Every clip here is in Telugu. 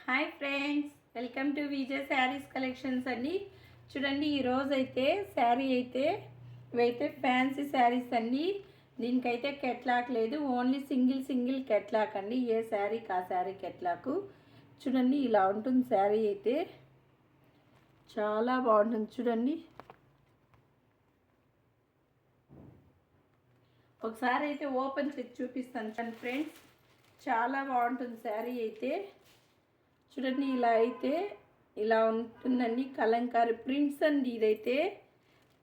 Hi friends, welcome to Vijay saris collections అండి. చూడండి, ఈరోజు అయితే శారీ అయితే ఇవైతే ఫ్యాన్సీ శారీస్ అండి. దీనికైతే కెట్లాక్ లేదు, ఓన్లీ సింగిల్ కెట్లాక్ అండి. ఏ శారీకి ఆ శారీ కెట్లాకు. చూడండి, ఇలా ఉంటుంది శారీ అయితే. చాలా బాగుంటుంది చూడండి. ఒకసారి అయితే ఓపెన్ చేసి చూపిస్తాను ఫ్రెండ్స్. చాలా బాగుంటుంది శారీ అయితే. చూడండి, ఇలా అయితే ఇలా ఉంటుందండి. కలంకారీ ప్రింట్స్ అండి. ఇదైతే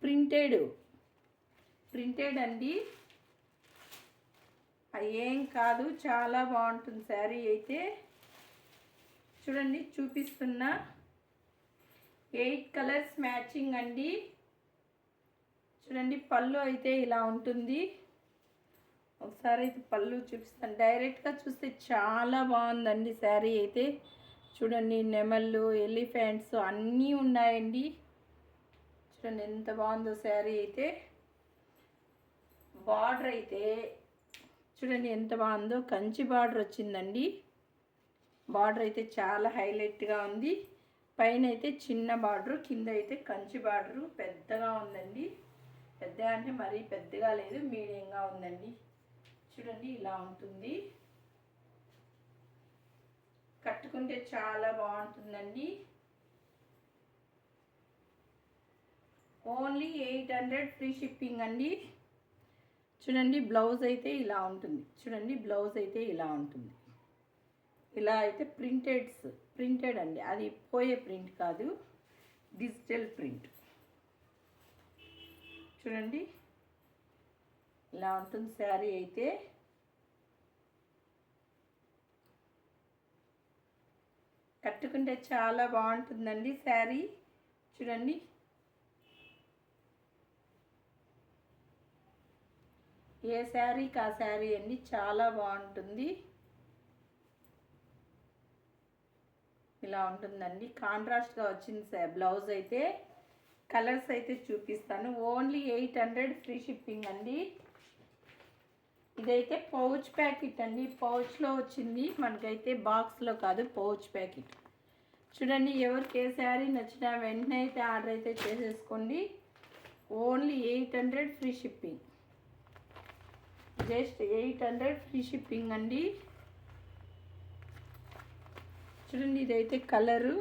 ప్రింటెడ్ అండి. ఏం కాదు, చాలా బాగుంటుంది శారీ అయితే. చూడండి, చూపిస్తున్నా. 8 కలర్స్ మ్యాచింగ్ అండి. చూడండి, పళ్ళు అయితే ఇలా ఉంటుంది. ఒకసారి అయితే పళ్ళు చూపిస్తాను. డైరెక్ట్గా చూస్తే చాలా బాగుందండి శారీ అయితే. చూడండి, నెమళ్ళు, ఎలిఫెంట్స్ అన్నీ ఉన్నాయండి. చూడండి ఎంత బాగుందో శారీ అయితే. బార్డర్ అయితే చూడండి ఎంత బాగుందో. కంచి బార్డర్ వచ్చిందండి. బార్డర్ అయితే చాలా హైలైట్గా ఉంది. పైన అయితే చిన్న బార్డరు, కింద అయితే కంచి బార్డరు పెద్దగా ఉందండి. పెద్దగా అంటే మరీ పెద్దగా లేదు, మీడియంగా ఉందండి. చూడండి, ఇలా ఉంటుంది. కట్టుకుంటే చాలా బాగుంటుందండి. ఓన్లీ 800 ఫ్రీ షిప్పింగ్ అండి. చూడండి, బ్లౌజ్ అయితే ఇలా ఉంటుంది. చూడండి, బ్లౌజ్ అయితే ఇలా ఉంటుంది. ఇలా అయితే ప్రింటెడ్ అండి. అది పోయే ప్రింట్ కాదు, డిజిటల్ ప్రింట్. చూడండి, ఇలా ఉంటుంది శారీ అయితే. కట్టుకుంటే చాలా బాగుంటుందండి శారీ. చూడండి, ఏ శారీకి ఆ శారీ అండి. చాలా బాగుంటుంది. ఇలా ఉంటుందండి. కాంట్రాస్ట్గా వచ్చింది బ్లౌజ్ అయితే. కలర్స్ అయితే చూపిస్తాను. ఓన్లీ 800 ఫ్రీ షిప్పింగ్ అండి. ఇదైతే పౌచ్ ప్యాకెట్ అండి. పౌచ్లో వచ్చింది మనకైతే, బాక్స్లో కాదు, పౌచ్ ప్యాకెట్. చూడండి, ఎవరికి ఏ శారీ నచ్చినా వెంటనే అయితే ఆర్డర్ అయితే చేసేసుకోండి. Only 800 free shipping. Just 800 free shipping అండి. చూడండి, ఇదైతే కలరు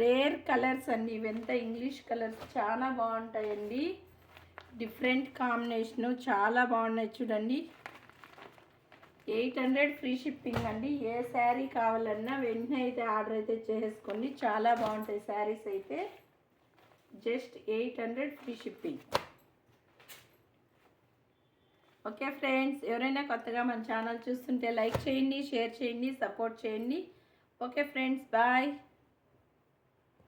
రేర్ కలర్స్ అండి. ఇవంతా ఇంగ్లీష్ కలర్స్, చాలా బాగుంటాయండి. డిఫరెంట్ కాంబినేషను, చాలా బాగున్నాయి. చూడండి, 800 ఫ్రీ షిప్పింగ్ అండి. ఏ శారీ కావాలన్నా వెంటనే అయితే ఆర్డర్ అయితే చేసుకోండి. చాలా బాగుంటాయి శారీస్ అయితే. Just 800 free shipping. Okay friends, ఎవరైనా కొత్తగా మన ఛానల్ చూస్తుంటే లైక్ చేయండి, షేర్ చేయండి, సపోర్ట్ చేయండి. Okay friends, bye.